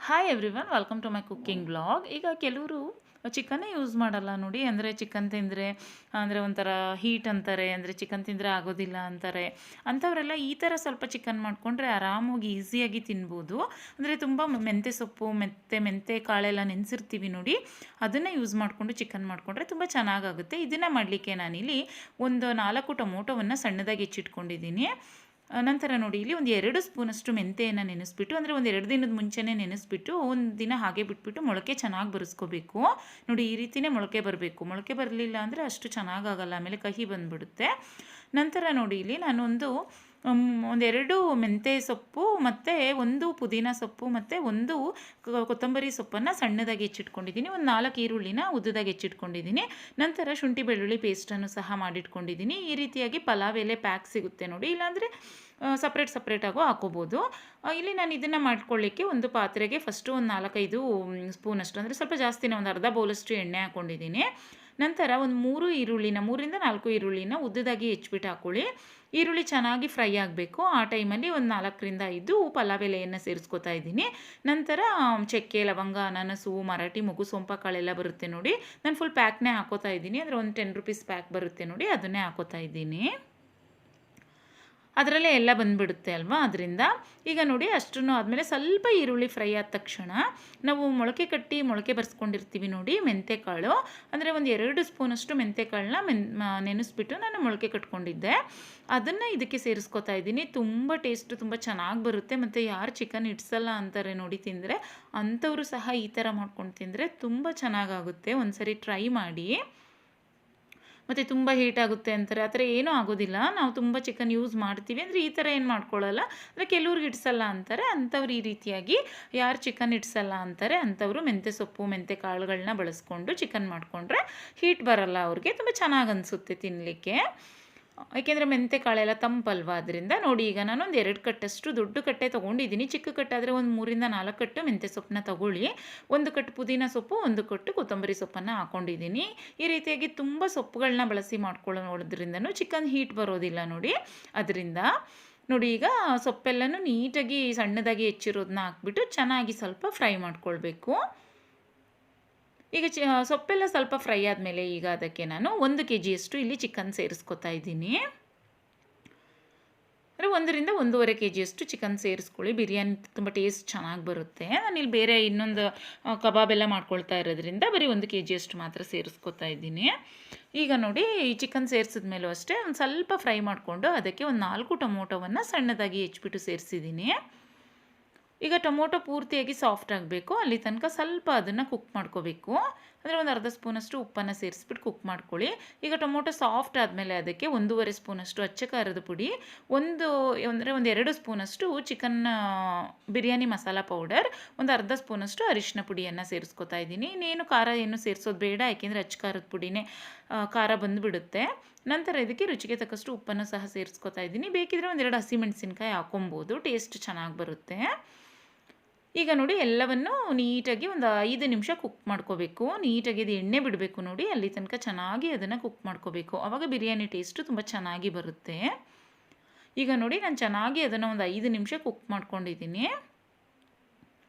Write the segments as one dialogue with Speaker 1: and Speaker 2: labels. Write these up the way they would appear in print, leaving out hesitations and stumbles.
Speaker 1: Hi everyone welcome to my cooking blog. ಈಗ ಕೆಲವರು ಚಿಕನ್ನೇ use ಮಾಡಲ್ಲ ನೋಡಿ. ಅಂದರೆ ಚಿಕನ್ ತಿಂದರೆ ಅಂದರೆ ಒಂಥರ ಹೀಟ್ ಅಂತಾರೆ, ಅಂದರೆ ಚಿಕನ್ ತಿಂದರೆ ಆಗೋದಿಲ್ಲ ಅಂತಾರೆ. ಅಂಥವರೆಲ್ಲ ಈ ಥರ ಸ್ವಲ್ಪ ಚಿಕನ್ ಮಾಡಿಕೊಂಡ್ರೆ ಆರಾಮಾಗಿ ಈಸಿಯಾಗಿ ತಿನ್ಬೋದು. ಅಂದರೆ ತುಂಬ ಮೆಂತ್ಯ ಸೊಪ್ಪು ಮೆಂತ್ಯ ಕಾಳೆಲ್ಲ ನೆನೆಸಿರ್ತೀವಿ ನೋಡಿ, ಅದನ್ನೇ ಯೂಸ್ ಮಾಡಿಕೊಂಡು ಚಿಕನ್ ಮಾಡಿಕೊಂಡ್ರೆ ತುಂಬ ಚೆನ್ನಾಗಾಗುತ್ತೆ. ಇದನ್ನು ಮಾಡಲಿಕ್ಕೆ ನಾನಿಲ್ಲಿ ಒಂದು 4 ಟೊಮೊಟೊವನ್ನು ಸಣ್ಣದಾಗಿ ಹೆಚ್ಚಿಟ್ಕೊಂಡಿದ್ದೀನಿ. ನಂತರ ನೋಡಿ ಇಲ್ಲಿ ಒಂದು 2 ಸ್ಪೂನಷ್ಟು ಮೆಂತೆಯನ್ನು ನೆನೆಸ್ಬಿಟ್ಟು, ಅಂದರೆ ಒಂದು 2 ದಿನದ ಮುಂಚೆನೇ ನೆನೆಸ್ಬಿಟ್ಟು ಒಂದು ದಿನ ಹಾಗೆ ಬಿಟ್ಬಿಟ್ಟು ಮೊಳಕೆ ಚೆನ್ನಾಗಿ ಬರೆಸ್ಕೋಬೇಕು. ನೋಡಿ ಈ ರೀತಿಯೇ ಮೊಳಕೆ ಬರಬೇಕು. ಮೊಳಕೆ ಬರಲಿಲ್ಲ ಅಂದರೆ ಅಷ್ಟು ಚೆನ್ನಾಗಾಗಲ್ಲ, ಆಮೇಲೆ ಕಹಿ ಬಂದುಬಿಡುತ್ತೆ. ನಂತರ ನೋಡಿ ಇಲ್ಲಿ ನಾನೊಂದು ಒಂದೆರಡು ಮೆಂತ್ಯ ಸೊಪ್ಪು ಮತ್ತು ಒಂದು ಪುದೀನ ಸೊಪ್ಪು ಮತ್ತು ಒಂದು ಕೊತ್ತಂಬರಿ ಸೊಪ್ಪನ್ನು ಸಣ್ಣದಾಗಿ ಹೆಚ್ಚಿಟ್ಕೊಂಡಿದ್ದೀನಿ. ಒಂದು 4 ಈರುಳ್ಳಿನ ಉದ್ದದಾಗಿ ಹೆಚ್ಚಿಟ್ಕೊಂಡಿದ್ದೀನಿ. ನಂತರ ಶುಂಠಿ ಬೆಳ್ಳುಳ್ಳಿ ಪೇಸ್ಟನ್ನು ಸಹ ಮಾಡಿಟ್ಕೊಂಡಿದ್ದೀನಿ. ಈ ರೀತಿಯಾಗಿ ಪಲಾವ್ ಎಲೆ ಪ್ಯಾಕ್ ಸಿಗುತ್ತೆ ನೋಡಿ, ಇಲ್ಲಾಂದರೆ ಸಪ್ರೇಟಾಗೂ ಹಾಕೋಬೋದು. ಇಲ್ಲಿ ನಾನು ಇದನ್ನು ಮಾಡ್ಕೊಳ್ಳಿಕ್ಕೆ ಒಂದು ಪಾತ್ರೆಗೆ ಫಸ್ಟು ಒಂದು 4-5 ಸ್ಪೂನಷ್ಟು, ಅಂದರೆ ಸ್ವಲ್ಪ ಜಾಸ್ತಿನೇ, ಒಂದು ಅರ್ಧ ಬೌಲಷ್ಟು ಎಣ್ಣೆ ಹಾಕ್ಕೊಂಡಿದ್ದೀನಿ. ನಂತರ ಒಂದು 3-4 ಈರುಳ್ಳಿನ ಉದ್ದದಾಗಿ ಹೆಚ್ಚಿಬಿಟ್ಟು ಹಾಕ್ಕೊಳ್ಳಿ. ಈರುಳ್ಳಿ ಚೆನ್ನಾಗಿ ಫ್ರೈ ಆಗಬೇಕು. ಆ ಟೈಮಲ್ಲಿ ಒಂದು 4-5 ಪಲಾವ್ ಎಲೆಯನ್ನು ಸೇರಿಸ್ಕೊತಾ ಇದ್ದೀನಿ. ನಂತರ ಚಕ್ಕೆ, ಲವಂಗ, ಅನಾನಸು, ಮರಾಠಿ ಮೊಗ್ಗು, ಸೊಂಪು ಕಾಳೆಲ್ಲ ಬರುತ್ತೆ ನೋಡಿ. ನಾನು ಫುಲ್ ಪ್ಯಾಕ್ನೇ ಹಾಕೋತಾ ಇದ್ದೀನಿ. ಅಂದರೆ ಒಂದು 10 ರೂಪೀಸ್ ಪ್ಯಾಕ್ ಬರುತ್ತೆ ನೋಡಿ, ಅದನ್ನೇ ಹಾಕೋತಾ ಇದ್ದೀನಿ. ಅದರಲ್ಲೇ ಎಲ್ಲ ಬಂದುಬಿಡುತ್ತೆ ಅಲ್ವಾ, ಅದರಿಂದ. ಈಗ ನೋಡಿ ಅಷ್ಟನ್ನು ಆದಮೇಲೆ ಸ್ವಲ್ಪ ಈರುಳ್ಳಿ ಫ್ರೈ ಆದ ತಕ್ಷಣ ನಾವು ಮೊಳಕೆ ಬರೆಸ್ಕೊಂಡಿರ್ತೀವಿ ನೋಡಿ ಮೆಂತ್ಯಕಾಳು, ಅಂದರೆ ಒಂದು 2 ಸ್ಪೂನಷ್ಟು ಮೆಂತ್ಯಕಾಳನ್ನ ನೆನೆಸ್ಬಿಟ್ಟು ನಾನು ಮೊಳಕೆ ಕಟ್ಕೊಂಡಿದ್ದೆ. ಅದನ್ನು ಇದಕ್ಕೆ ಸೇರಿಸ್ಕೊತಾ ಇದ್ದೀನಿ. ತುಂಬ ಟೇಸ್ಟು ತುಂಬ ಚೆನ್ನಾಗಿ ಬರುತ್ತೆ. ಮತ್ತು ಯಾರು ಚಿಕನ್ ಇಡ್ಸಲ್ಲ ಅಂತಾರೆ ನೋಡಿ ತಿಂದರೆ, ಅಂಥವರು ಸಹ ಈ ಥರ ಮಾಡ್ಕೊಂಡು ತಿಂದರೆ ತುಂಬ ಚೆನ್ನಾಗಾಗುತ್ತೆ. ಒಂದು ಸರಿ ಟ್ರೈ ಮಾಡಿ. ಮತ್ತು ತುಂಬ ಹೀಟ್ ಆಗುತ್ತೆ ಅಂತಾರೆ, ಆ ಥರ ಏನೂ ಆಗೋದಿಲ್ಲ. ನಾವು ತುಂಬ ಚಿಕನ್ ಯೂಸ್ ಮಾಡ್ತೀವಿ ಅಂದರೆ ಈ ಥರ ಏನು ಮಾಡ್ಕೊಳ್ಳಲ್ಲ. ಅಂದರೆ ಕೆಲವ್ರಿಗೆ ಇಡ್ಸಲ್ಲ ಅಂತಾರೆ, ಅಂಥವ್ರು ಈ ರೀತಿಯಾಗಿ ಯಾರು ಚಿಕನ್ ಇಡ್ಸಲ್ಲ ಅಂತಾರೆ ಅಂಥವರು ಮೆಂತ್ಯ ಸೊಪ್ಪು ಮೆಂತ್ಯ ಕಾಳುಗಳನ್ನ ಬಳಸ್ಕೊಂಡು ಚಿಕನ್ ಮಾಡಿಕೊಂಡ್ರೆ ಹೀಟ್ ಬರಲ್ಲ ಅವ್ರಿಗೆ, ತುಂಬ ಚೆನ್ನಾಗಿ ಅನಿಸುತ್ತೆ ತಿನ್ನಲಿಕ್ಕೆ. ಏಕೆಂದರೆ ಮೆಂತ್ಯ ಕಾಳೆಲ್ಲ ತಂಪಲ್ವ, ಅದರಿಂದ. ನೋಡಿ ಈಗ ನಾನು ಒಂದು 2 ಕಟ್ಟಷ್ಟು ದೊಡ್ಡ ಕಟ್ಟೆ ತೊಗೊಂಡಿದ್ದೀನಿ. ಚಿಕ್ಕ ಕಟ್ಟಾದರೆ ಒಂದು 3-4 ಕಟ್ಟು ಮೆಂತ್ಯ ಸೊಪ್ಪನ್ನ ತೊಗೊಳ್ಳಿ. 1 ಕಟ್ಟು ಪುದೀನ ಸೊಪ್ಪು, 1 ಕಟ್ಟು ಕೊತ್ತಂಬರಿ ಸೊಪ್ಪನ್ನು ಹಾಕ್ಕೊಂಡಿದ್ದೀನಿ. ಈ ರೀತಿಯಾಗಿ ತುಂಬ ಸೊಪ್ಪುಗಳನ್ನ ಬಳಸಿ ಮಾಡ್ಕೊಳ್ಳೋದ್ರಿಂದನೂ ಚಿಕನ್ ಹೀಟ್ ಬರೋದಿಲ್ಲ ನೋಡಿ, ಅದರಿಂದ. ನೋಡಿ ಈಗ ಸೊಪ್ಪೆಲ್ಲನೂ ನೀಟಾಗಿ ಸಣ್ಣದಾಗಿ ಹೆಚ್ಚಿರೋದನ್ನ ಹಾಕ್ಬಿಟ್ಟು ಚೆನ್ನಾಗಿ ಸ್ವಲ್ಪ ಫ್ರೈ ಮಾಡ್ಕೊಳ್ಬೇಕು. ಈಗ ಸೊಪ್ಪೆಲ್ಲ ಸ್ವಲ್ಪ ಫ್ರೈ ಆದಮೇಲೆ ಈಗ ಅದಕ್ಕೆ ನಾನು 1 kgಯಷ್ಟು ಇಲ್ಲಿ ಚಿಕನ್ ಸೇರಿಸ್ಕೊತಾ ಇದ್ದೀನಿ. ಅಂದರೆ 1-1.5 kgಯಷ್ಟು ಚಿಕನ್ ಸೇರಿಸ್ಕೊಳ್ಳಿ. ಬಿರಿಯಾನಿ ತುಂಬ ಟೇಸ್ಟ್ ಚೆನ್ನಾಗಿ ಬರುತ್ತೆ. ನಾನಿಲ್ಲಿ ಬೇರೆ ಇನ್ನೊಂದು ಕಬಾಬ್ ಎಲ್ಲ ಮಾಡ್ಕೊಳ್ತಾ ಇರೋದ್ರಿಂದ ಬರೀ 1 kgಯಷ್ಟು ಮಾತ್ರ ಸೇರಿಸ್ಕೊತಾ ಇದ್ದೀನಿ. ಈಗ ನೋಡಿ ಈ ಚಿಕನ್ ಸೇರಿಸಿದ್ಮೇಲೂ ಅಷ್ಟೇ ಒಂದು ಸ್ವಲ್ಪ ಫ್ರೈ ಮಾಡಿಕೊಂಡು ಅದಕ್ಕೆ ಒಂದು 4 ಟೊಮೊಟೊವನ್ನು ಸಣ್ಣದಾಗಿ ಹೆಚ್ಚಿಬಿಟ್ಟು ಸೇರಿಸಿದ್ದೀನಿ. ಈಗ ಟೊಮೊಟೊ ಪೂರ್ತಿಯಾಗಿ ಸಾಫ್ಟ್ ಆಗಬೇಕು, ಅಲ್ಲಿ ತನಕ ಸ್ವಲ್ಪ ಅದನ್ನು ಕುಕ್ ಮಾಡ್ಕೋಬೇಕು. ಅಂದರೆ ಒಂದು ಅರ್ಧ ಸ್ಪೂನಷ್ಟು ಉಪ್ಪನ್ನು ಸೇರಿಸ್ಬಿಟ್ಟು ಕುಕ್ ಮಾಡ್ಕೊಳ್ಳಿ. ಈಗ ಟೊಮೊಟೊ ಸಾಫ್ಟ್ ಆದಮೇಲೆ ಅದಕ್ಕೆ 1.5 ಸ್ಪೂನಷ್ಟು ಅಚ್ಚ ಖಾರದ ಪುಡಿ, ಒಂದು 2 ಸ್ಪೂನಷ್ಟು ಚಿಕನ್ ಬಿರಿಯಾನಿ ಮಸಾಲ ಪೌಡರ್, ಒಂದು ಅರ್ಧ ಸ್ಪೂನಷ್ಟು ಅರಿಶಿನ ಪುಡಿಯನ್ನು ಸೇರಿಸ್ಕೊತಾ ಇದ್ದೀನಿ. ಇನ್ನೇನು ಖಾರ ಏನು ಸೇರಿಸೋದು ಬೇಡ, ಯಾಕೆಂದರೆ ಅಚ್ಚ ಖಾರದ ಪುಡಿನೇ ಖಾರ ಬಂದುಬಿಡುತ್ತೆ. ನಂತರ ಇದಕ್ಕೆ ರುಚಿಗೆ ತಕ್ಕಷ್ಟು ಉಪ್ಪನ್ನು ಸಹ ಸೇರಿಸ್ಕೊತಾ ಇದ್ದೀನಿ. ಬೇಕಿದ್ರೆ 1-2 ಹಸಿಮೆಣಸಿನ್ಕಾಯಿ ಹಾಕೊಬೋದು, ಟೇಸ್ಟ್ ಚೆನ್ನಾಗಿ ಬರುತ್ತೆ. ಈಗ ನೋಡಿ ಎಲ್ಲವನ್ನು ನೀಟಾಗಿ ಒಂದು 5 ನಿಮಿಷ ಕುಕ್ ಮಾಡ್ಕೋಬೇಕು. ನೀಟಾಗಿ ಅದು ಎಣ್ಣೆ ಬಿಡಬೇಕು ನೋಡಿ, ಅಲ್ಲಿ ತನಕ ಚೆನ್ನಾಗಿ ಅದನ್ನು ಕುಕ್ ಮಾಡ್ಕೋಬೇಕು. ಆವಾಗ ಬಿರಿಯಾನಿ ಟೇಸ್ಟು ತುಂಬ ಚೆನ್ನಾಗಿ ಬರುತ್ತೆ. ಈಗ ನೋಡಿ ನಾನು ಚೆನ್ನಾಗಿ ಅದನ್ನು ಒಂದು 5 ನಿಮಿಷ ಕುಕ್ ಮಾಡ್ಕೊಂಡಿದ್ದೀನಿ.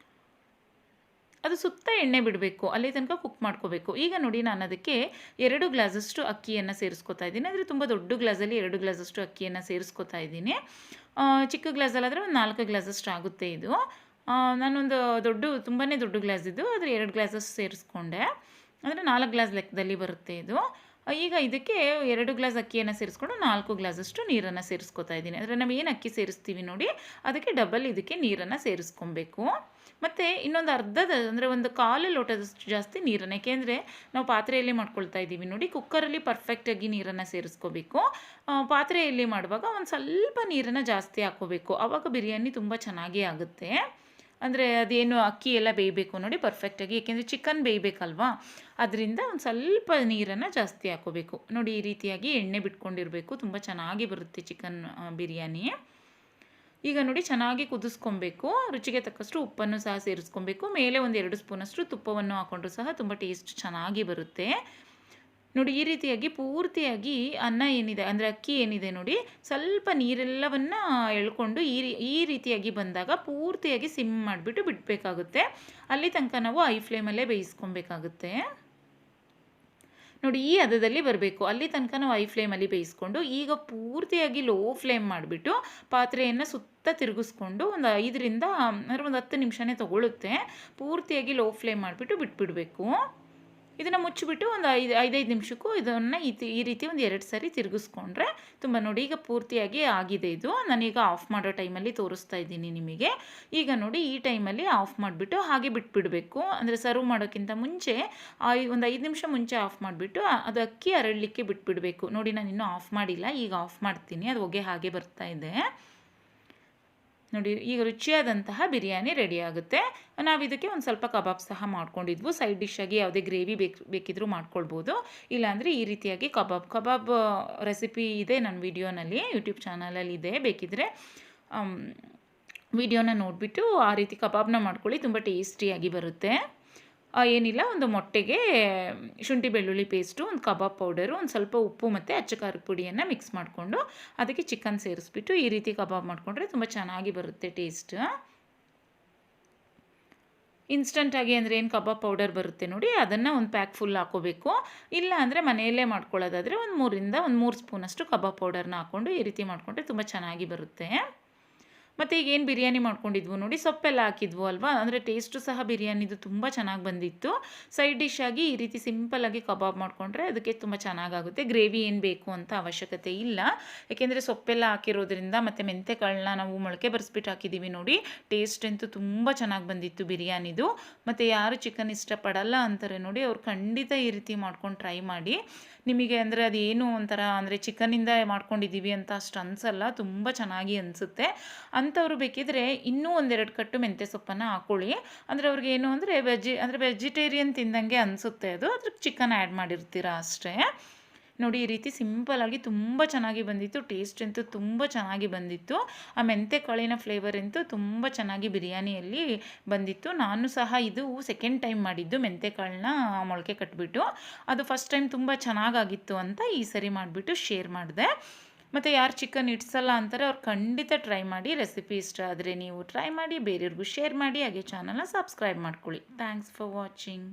Speaker 1: ಅದು ಸುತ್ತ ಎಣ್ಣೆ ಬಿಡಬೇಕು, ಅಲ್ಲಿ ತನಕ ಕುಕ್ ಮಾಡ್ಕೋಬೇಕು. ಈಗ ನೋಡಿ ನಾನು ಅದಕ್ಕೆ 2 ಗ್ಲಾಸಷ್ಟು ಅಕ್ಕಿಯನ್ನು ಸೇರಿಸ್ಕೊತಾ ಇದ್ದೀನಿ. ಅಂದರೆ ತುಂಬ ದೊಡ್ಡ ಗ್ಲಾಸಲ್ಲಿ 2 ಗ್ಲಾಸಷ್ಟು ಅಕ್ಕಿಯನ್ನು ಸೇರಿಸ್ಕೊತಾ ಇದ್ದೀನಿ. ಚಿಕ್ಕ ಗ್ಲಾಸಲ್ಲಾದರೆ ಒಂದು 4 ಗ್ಲಾಸಷ್ಟು ಆಗುತ್ತೆ ಇದು. ನಾನೊಂದು ತುಂಬಾ ದೊಡ್ಡ ಗ್ಲಾಸ್ ಇದು, ಆದರೆ 2 ಗ್ಲಾಸಸ್ ಸೇರಿಸ್ಕೊಂಡೆ. ಅಂದರೆ 4 ಗ್ಲಾಸ್ ಲೆಕ್ಕದಲ್ಲಿ ಬರುತ್ತೆ ಇದು. ಈಗ ಇದಕ್ಕೆ 2 ಗ್ಲಾಸ್ ಅಕ್ಕಿಯನ್ನು ಸೇರಿಸ್ಕೊಂಡು 4 ಗ್ಲಾಸಷ್ಟು ನೀರನ್ನು ಸೇರಿಸ್ಕೊತಾ ಇದ್ದೀನಿ. ಅಂದರೆ ನಾವು ಏನು ಅಕ್ಕಿ ಸೇರಿಸ್ತೀವಿ ನೋಡಿ, ಅದಕ್ಕೆ ಡಬಲ್ ಇದಕ್ಕೆ ನೀರನ್ನು ಸೇರಿಸ್ಕೊಬೇಕು. ಮತ್ತು ಇನ್ನೊಂದು ಅಂದರೆ ಒಂದು 1/4 ಲೋಟದಷ್ಟು ಜಾಸ್ತಿ ನೀರನ್ನು, ಏಕೆಂದರೆ ನಾವು ಪಾತ್ರೆಯಲ್ಲಿ ಮಾಡ್ಕೊಳ್ತಾ ಇದ್ದೀವಿ ನೋಡಿ, ಕುಕ್ಕರಲ್ಲಿ ಪರ್ಫೆಕ್ಟಾಗಿ ನೀರನ್ನು ಸೇರಿಸ್ಕೋಬೇಕು. ಪಾತ್ರೆಯಲ್ಲಿ ಮಾಡುವಾಗ ಒಂದು ಸ್ವಲ್ಪ ನೀರನ್ನು ಜಾಸ್ತಿ ಹಾಕ್ಕೋಬೇಕು, ಆವಾಗ ಬಿರಿಯಾನಿ ತುಂಬ ಚೆನ್ನಾಗೇ ಆಗುತ್ತೆ. ಅಂದರೆ ಅದೇನು ಅಕ್ಕಿ ಎಲ್ಲ ಬೇಯಬೇಕು ನೋಡಿ ಪರ್ಫೆಕ್ಟಾಗಿ, ಏಕೆಂದರೆ ಚಿಕನ್ ಬೇಯಬೇಕಲ್ವಾ, ಅದರಿಂದ ಒಂದು ಸ್ವಲ್ಪ ನೀರನ್ನು ಜಾಸ್ತಿ ಹಾಕ್ಕೋಬೇಕು. ನೋಡಿ ಈ ರೀತಿಯಾಗಿ ಎಣ್ಣೆ ಬಿಟ್ಕೊಂಡಿರಬೇಕು, ತುಂಬ ಚೆನ್ನಾಗಿ ಬರುತ್ತೆ ಚಿಕನ್ ಬಿರಿಯಾನಿ. ಈಗ ನೋಡಿ ಚೆನ್ನಾಗಿ ಕುದಿಸ್ಕೊಬೇಕು. ರುಚಿಗೆ ತಕ್ಕಷ್ಟು ಉಪ್ಪನ್ನು ಸಹ ಸೇರಿಸ್ಕೊಬೇಕು. ಮೇಲೆ ಒಂದು 2 ಸ್ಪೂನಷ್ಟು ತುಪ್ಪವನ್ನು ಹಾಕ್ಕೊಂಡ್ರು ಸಹ ತುಂಬ ಟೇಸ್ಟ್ ಚೆನ್ನಾಗಿ ಬರುತ್ತೆ. ನೋಡಿ ಈ ರೀತಿಯಾಗಿ ಪೂರ್ತಿಯಾಗಿ ಅನ್ನ ಏನಿದೆ ಅಂದರೆ ಅಕ್ಕಿ ಏನಿದೆ ನೋಡಿ ಸ್ವಲ್ಪ ನೀರೆಲ್ಲವನ್ನು ಎಳ್ಕೊಂಡು ಈ ರೀತಿಯಾಗಿ ಬಂದಾಗ ಪೂರ್ತಿಯಾಗಿ ಸಿಮ್ ಮಾಡಿಬಿಟ್ಟು ಬಿಡಬೇಕಾಗುತ್ತೆ. ಅಲ್ಲಿ ತನಕ ನಾವು ಐ ಫ್ಲೇಮಲ್ಲೇ ಬೇಯಿಸ್ಕೊಬೇಕಾಗುತ್ತೆ. ನೋಡಿ ಈ ಹದದಲ್ಲಿ ಬರಬೇಕು. ಅಲ್ಲಿ ತನಕ ನಾವು ಐ ಫ್ಲೇಮಲ್ಲಿ ಬೇಯಿಸ್ಕೊಂಡು ಈಗ ಪೂರ್ತಿಯಾಗಿ ಲೋ ಫ್ಲೇಮ್ ಮಾಡಿಬಿಟ್ಟು ಪಾತ್ರೆಯನ್ನು ಸುತ್ತ ತಿರುಗಿಸ್ಕೊಂಡು ಒಂದು 5ರಿಂದ ಅಂದರೆ ಒಂದು 10 ನಿಮಿಷನೇ ತೊಗೊಳುತ್ತೆ. ಪೂರ್ತಿಯಾಗಿ ಲೋ ಫ್ಲೇಮ್ ಮಾಡಿಬಿಟ್ಟು ಬಿಟ್ಬಿಡಬೇಕು. ಇದನ್ನು ಮುಚ್ಚಿಬಿಟ್ಟು ಒಂದು 5 ನಿಮಿಷಕ್ಕೂ ಇದನ್ನು ಈ ರೀತಿ ಒಂದು 2 ಸರಿ ತಿರುಗಿಸ್ಕೊಂಡ್ರೆ ತುಂಬ ನೋಡಿ ಈಗ ಪೂರ್ತಿಯಾಗಿ ಆಗಿದೆ. ಇದು ನಾನೀಗ ಆಫ್ ಮಾಡೋ ಟೈಮಲ್ಲಿ ತೋರಿಸ್ತಾ ಇದ್ದೀನಿ ನಿಮಗೆ. ಈಗ ನೋಡಿ ಈ ಟೈಮಲ್ಲಿ ಆಫ್ ಮಾಡಿಬಿಟ್ಟು ಹಾಗೆ ಬಿಟ್ಬಿಡಬೇಕು. ಅಂದರೆ ಸರ್ವ್ ಮಾಡೋಕ್ಕಿಂತ ಮುಂಚೆ ಒಂದು 5 ನಿಮಿಷ ಮುಂಚೆ ಆಫ್ ಮಾಡಿಬಿಟ್ಟು ಅದು ಅಕ್ಕಿ ಅರಳಲಿಕ್ಕೆ ಬಿಟ್ಬಿಡಬೇಕು. ನೋಡಿ ನಾನು ಇನ್ನೂ ಆಫ್ ಮಾಡಿಲ್ಲ, ಈಗ ಆಫ್ ಮಾಡ್ತೀನಿ. ಅದು ಹೊಗೆ ಹಾಗೆ ಬರ್ತಾ ಇದೆ ನೋಡಿ. ಈಗ ರುಚಿಯಾದಂತಹ ಬಿರಿಯಾನಿ ರೆಡಿ ಆಗುತ್ತೆ. ನಾವು ಇದಕ್ಕೆ ಒಂದು ಸ್ವಲ್ಪ ಕಬಾಬ್ ಸಹ ಮಾಡ್ಕೊಂಡಿದ್ವು. ಸೈಡ್ ಡಿಶ್ಶಾಗಿ ಯಾವುದೇ ಗ್ರೇವಿ ಬೇಕಿದ್ರೂ ಮಾಡ್ಕೊಳ್ಬೋದು. ಇಲ್ಲಾಂದರೆ ಈ ರೀತಿಯಾಗಿ ಕಬಾಬ್ ರೆಸಿಪಿ ಇದೆ ನನ್ನ ವಿಡಿಯೋನಲ್ಲಿ, ಯೂಟ್ಯೂಬ್ ಚಾನಲಲ್ಲಿ ಇದೆ. ಬೇಕಿದ್ದರೆ ವಿಡಿಯೋನ ನೋಡಿಬಿಟ್ಟು ಆ ರೀತಿ ಕಬಾಬ್ನ ಮಾಡ್ಕೊಳ್ಳಿ, ತುಂಬ ಟೇಸ್ಟಿಯಾಗಿ ಬರುತ್ತೆ. ಏನಿಲ್ಲ, ಒಂದು ಮೊಟ್ಟೆಗೆ ಶುಂಠಿ ಬೆಳ್ಳುಳ್ಳಿ ಪೇಸ್ಟು, ಒಂದು ಕಬಾಬ್ ಪೌಡರು, ಒಂದು ಸ್ವಲ್ಪ ಉಪ್ಪು ಮತ್ತು ಅಚ್ಚ ಖಾರದ ಪುಡಿಯನ್ನು ಮಿಕ್ಸ್ ಮಾಡಿಕೊಂಡು ಅದಕ್ಕೆ ಚಿಕನ್ ಸೇರಿಸ್ಬಿಟ್ಟು ಈ ರೀತಿ ಕಬಾಬ್ ಮಾಡಿಕೊಂಡ್ರೆ ತುಂಬ ಚೆನ್ನಾಗಿ ಬರುತ್ತೆ ಟೇಸ್ಟ್. ಇನ್ಸ್ಟಂಟಾಗಿ ಅಂದರೆ ಏನು ಕಬಾಬ್ ಪೌಡರ್ ಬರುತ್ತೆ ನೋಡಿ, ಅದನ್ನು ಒಂದು ಪ್ಯಾಕ್ ಫುಲ್ ಹಾಕೋಬೇಕು. ಇಲ್ಲ ಅಂದರೆ ಮನೆಯಲ್ಲೇ ಮಾಡ್ಕೊಳ್ಳೋದಾದರೆ ಒಂದು 3 ಸ್ಪೂನಷ್ಟು ಕಬಾಬ್ ಪೌಡರ್ನ ಹಾಕ್ಕೊಂಡು ಈ ರೀತಿ ಮಾಡಿಕೊಂಡ್ರೆ ತುಂಬ ಚೆನ್ನಾಗಿ ಬರುತ್ತೆ. ಮತ್ತು ಈಗ ಏನು ಬಿರಿಯಾನಿ ಮಾಡ್ಕೊಂಡಿದ್ವು ನೋಡಿ, ಸೊಪ್ಪೆಲ್ಲ ಹಾಕಿದ್ವು ಅಲ್ವಾ, ಅಂದರೆ ಟೇಸ್ಟು ಸಹ ಬಿರಿಯಾನಿದು ತುಂಬ ಚೆನ್ನಾಗಿ ಬಂದಿತ್ತು. ಸೈಡ್ ಡಿಶ್ಶಾಗಿ ಈ ರೀತಿ ಸಿಂಪಲ್ಲಾಗಿ ಕಬಾಬ್ ಮಾಡಿಕೊಂಡ್ರೆ ಅದಕ್ಕೆ ತುಂಬ ಚೆನ್ನಾಗಾಗುತ್ತೆ. ಗ್ರೇವಿ ಏನು ಬೇಕು ಅಂತ ಅವಶ್ಯಕತೆ ಇಲ್ಲ, ಏಕೆಂದರೆ ಸೊಪ್ಪೆಲ್ಲ ಹಾಕಿರೋದ್ರಿಂದ. ಮತ್ತು ಮೆಂತೆಕಾಳನ್ನ ನಾವು ಮೊಳಕೆ ಬರೆಸ್ಬಿಟ್ಟು ಹಾಕಿದ್ದೀವಿ ನೋಡಿ, ಟೇಸ್ಟ್ ಅಂತೂ ತುಂಬ ಚೆನ್ನಾಗಿ ಬಂದಿತ್ತು ಬಿರಿಯಾನಿದು. ಮತ್ತು ಯಾರು ಚಿಕನ್ ಇಷ್ಟಪಡಲ್ಲ ಅಂತಾರೆ ನೋಡಿ, ಅವ್ರು ಖಂಡಿತ ಈ ರೀತಿ ಮಾಡ್ಕೊಂಡು ಟ್ರೈ ಮಾಡಿ. ನಿಮಗೆ ಅಂದರೆ ಅದೇನು ಒಂಥರ ಅಂದರೆ ಚಿಕನ್ನಿಂದ ಮಾಡ್ಕೊಂಡಿದ್ದೀವಿ ಅಂತ ಅಷ್ಟು ಅನಿಸಲ್ಲ, ತುಂಬ ಚೆನ್ನಾಗಿ ಅನಿಸುತ್ತೆ. ಅಂಥವ್ರು ಬೇಕಿದ್ರೆ ಇನ್ನೂ 1-2 ಕಟ್ಟು ಮೆಂತ್ಯ ಸೊಪ್ಪನ್ನು ಹಾಕ್ಕೊಳ್ಳಿ. ಅಂದರೆ ಅವ್ರಿಗೇನು ಅಂದರೆ ವೆಜಿಟೇರಿಯನ್ ತಿಂದಂಗೆ ಅನಿಸುತ್ತೆ ಅದು, ಅದಕ್ಕೆ ಚಿಕನ್ ಆ್ಯಡ್ ಮಾಡಿರ್ತೀರ ಅಷ್ಟೇ. ನೋಡಿ ಈ ರೀತಿ ಸಿಂಪಲ್ಲಾಗಿ ತುಂಬ ಚೆನ್ನಾಗಿ ಬಂದಿತ್ತು. ಟೇಸ್ಟ್ ಅಂತೂ ತುಂಬ ಚೆನ್ನಾಗಿ ಬಂದಿತ್ತು. ಆ ಮೆಂತ್ಯ ಕಾಳಿನ ಫ್ಲೇವರ್ ಅಂತೂ ತುಂಬ ಚೆನ್ನಾಗಿ ಬಿರಿಯಾನಿಯಲ್ಲಿ ಬಂದಿತ್ತು. ನಾನು ಸಹ ಇದು ಸೆಕೆಂಡ್ ಟೈಮ್ ಮಾಡಿದ್ದು, ಮೆಂತ್ಯ ಕಾಳನ್ನ ಮೊಳಕೆ ಕಟ್ಟಿಬಿಟ್ಟು. ಅದು ಫಸ್ಟ್ ಟೈಮ್ ತುಂಬ ಚೆನ್ನಾಗಾಗಿತ್ತು ಅಂತ ಈ ಸರಿ ಮಾಡಿಬಿಟ್ಟು ಶೇರ್ ಮಾಡಿದೆ. ಮತ್ತು ಯಾರು ಚಿಕನ್ ಇಡ್ಸಲ್ಲ ಅಂತಾರೆ ಅವ್ರು ಖಂಡಿತ ಟ್ರೈ ಮಾಡಿ. ರೆಸಿಪಿ ಇಷ್ಟ ಆದರೆ ನೀವು ಟ್ರೈ ಮಾಡಿ, ಬೇರೆಯವ್ರಿಗೂ ಶೇರ್ ಮಾಡಿ, ಹಾಗೆ ಚಾನಲ್ನ ಸಬ್ಸ್ಕ್ರೈಬ್ ಮಾಡ್ಕೊಳ್ಳಿ. Thanks for watching.